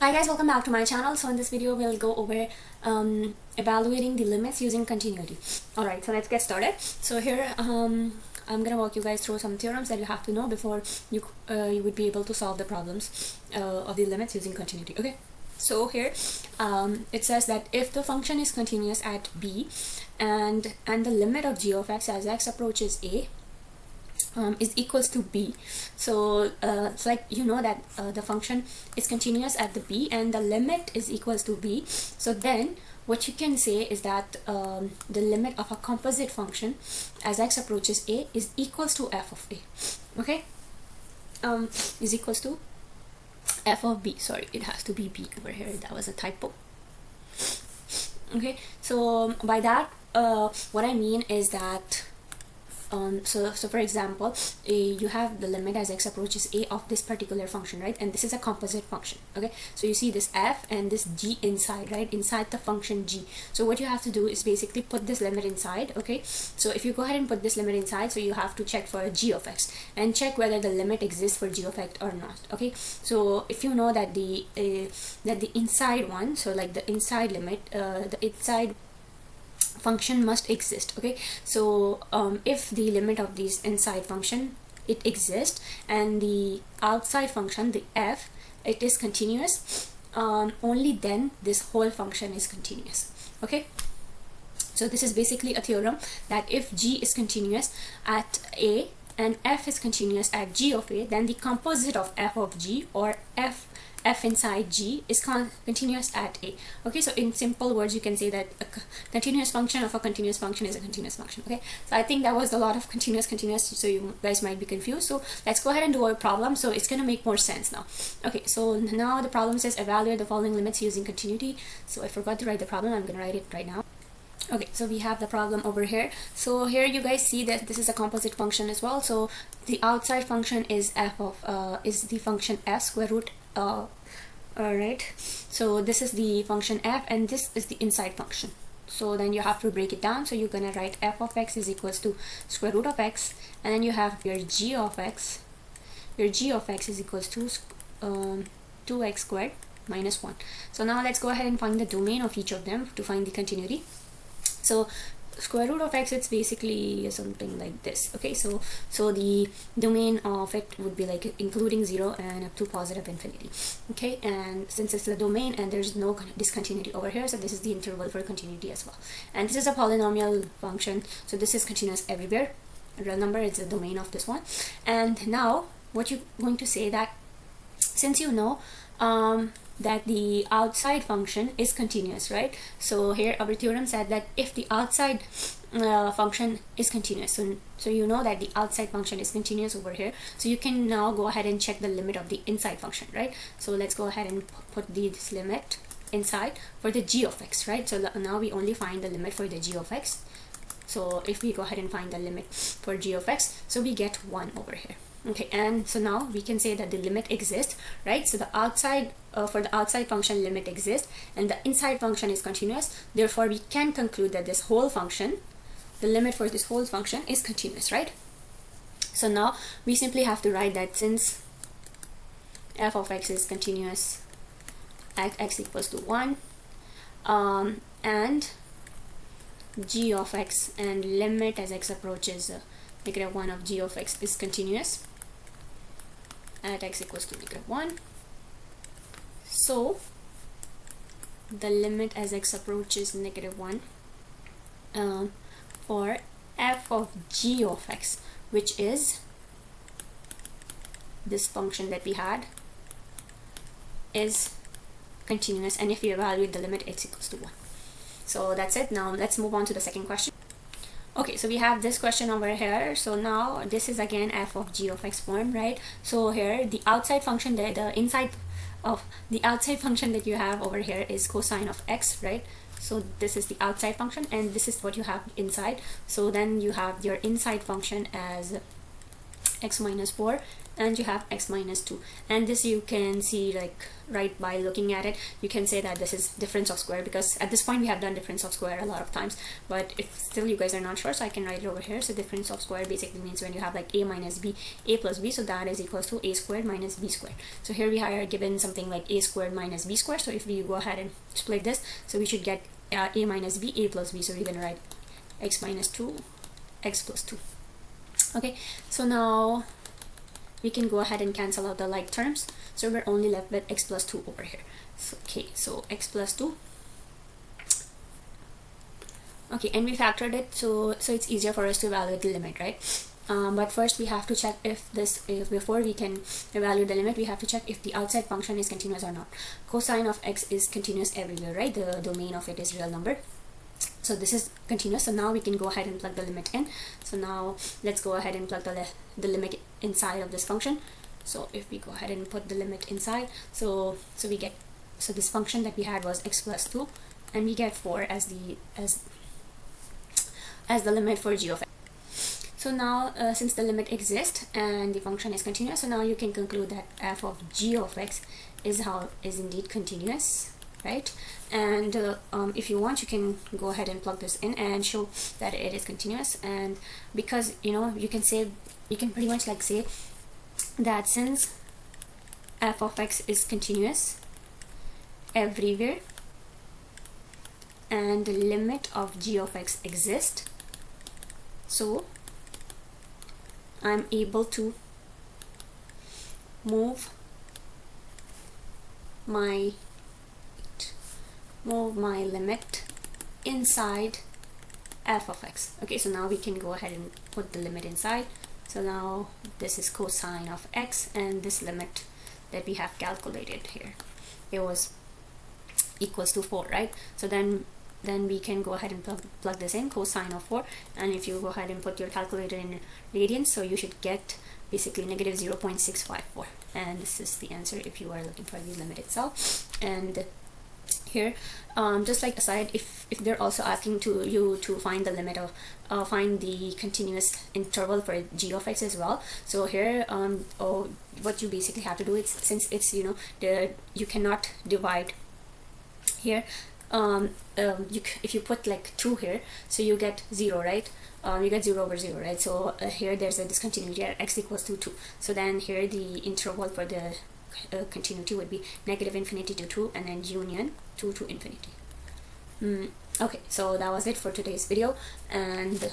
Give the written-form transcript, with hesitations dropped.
Hi guys, welcome back to my channel. So in this video we'll go over evaluating the limits using continuity. Alright, so let's get started. So here I'm gonna walk you guys through some theorems that you have to know before you would be able to solve the problems of the limits using continuity. Okay, so here it says that if the function is continuous at b and the limit of g of x as x approaches a is equals to b. So it's like you know that the function is continuous at the b and the limit is equals to b. So then what you can say is that the limit of a composite function as x approaches a is equals to f of a. Okay, is equals to f of b. Sorry, it has to be b over here. That was a typo. Okay, so by that what I mean is that so for example, you have the limit as x approaches a of this particular function, right? And this is a composite function. Okay, so you see this f and this g inside, right? Inside the function g. So what you have to do is basically put this limit inside. Okay, so if you go ahead and put this limit inside, so you have to check for g of x and check whether the limit exists for g of x or not. Okay, so if you know that the inside one, so like the inside limit, the inside function must exist. Okay, so if the limit of this inside function it exists and the outside function, the f, it is continuous, only then this whole function is continuous. Okay, so this is basically a theorem that if g is continuous at a and f is continuous at g of a, then the composite of f of g, or f inside g, is continuous at a. Okay, so in simple words you can say that a continuous function of a continuous function is a continuous function. Okay, so I think that was a lot of continuous, so you guys might be confused. So let's go ahead and do our problem, so it's gonna make more sense now. Okay, so now the problem says evaluate the following limits using continuity. So I forgot to write the problem. I'm gonna write it right now. Okay, so we have the problem over here. So here you guys see that this is a composite function as well. So the outside function is f of is the function f square root. Alright, so this is the function f and this is the inside function. So then you have to break it down. So you're gonna write f of x is equals to square root of x, and then you have your g of x. Your g of x is equals to 2x squared minus 1. So now let's go ahead and find the domain of each of them to find the continuity. So square root of x, it's basically something like this. Okay, so the domain of it would be like including 0 and up to positive infinity. Okay, and since it's the domain and there's no discontinuity over here, so this is the interval for continuity as well. And this is a polynomial function, so this is continuous everywhere. Real number is the domain of this one. And now what you're going to say that since you know that the outside function is continuous, right? So here our theorem said that if the outside function is continuous, so you know that the outside function is continuous over here, so you can now go ahead and check the limit of the inside function, right? So let's go ahead and put this limit inside for the g of x, right? So now we only find the limit for the g of x. So if we go ahead and find the limit for g of x, so we get 1 over here. Okay, and so now we can say that the limit exists, right? So the outside for the outside function limit exists and the inside function is continuous. Therefore we can conclude that this whole function, the limit for this whole function, is continuous, right? So now we simply have to write that since f of x is continuous at x equals to 1 and g of x and limit as x approaches negative 1 of g of x is continuous at x equals to negative 1. So the limit as x approaches negative 1 for f of g of x, which is this function that we had, is continuous, and if you evaluate the limit, x equals to 1. So that's it. Now let's move on to the second question. Okay, so we have this question over here. So now this is again f of g of x form, right? So here the outside function, the inside of the outside function that you have over here is cosine of x, right? So this is the outside function and this is what you have inside. So then you have your inside function as x minus 4 and you have x minus 2. And this you can see like right by looking at it, you can say that this is difference of square, because at this point we have done difference of square a lot of times, but if still you guys are not sure, so I can write it over here. So difference of square basically means when you have like a minus b, a plus b, so that is equals to a squared minus b squared. So here we are given something like a squared minus b squared, so if we go ahead and split this, so we should get a minus b, a plus b, so we're going to write x minus 2, x plus 2. Okay, so now we can go ahead and cancel out the like terms, so we're only left with x plus 2 over here. So, okay, so x plus 2. Okay, and we factored it, so it's easier for us to evaluate the limit, right? But first we have to check if before we can evaluate the limit, we have to check if the outside function is continuous or not. Cosine of x is continuous everywhere, right? The domain of it is real number. So this is continuous, so now we can go ahead and plug the limit in. So now let's go ahead and plug the limit inside of this function. So if we go ahead and put the limit inside, so we get, so this function that we had was x plus 2, and we get 4 as the limit for g of x. So now since the limit exists and the function is continuous, so now you can conclude that f of g of x is indeed continuous, right? And if you want, you can go ahead and plug this in and show that it is continuous. And because you can pretty much like say that since f of x is continuous everywhere and the limit of g of x exists, so I'm able to move my limit inside f of x. Okay, so now we can go ahead and put the limit inside. So now this is cosine of x, and this limit that we have calculated here, it was equals to 4, right? So then we can go ahead and plug this in, cosine of 4, and if you go ahead and put your calculator in radians, so you should get basically negative 0.654, and this is the answer if you are looking for the limit itself. And here, just like aside, if they're also asking you to find the limit of find the continuous interval for g of x as well, so here what you basically have to do is, since it's you cannot divide here, if you put like 2 here, so you get 0, right? You get 0 over 0, right? So here there's a discontinuity at x equals to 2, so then here the interval for the continuity would be negative infinity to 2 and then union 2 to infinity. Okay, so that was it for today's video, and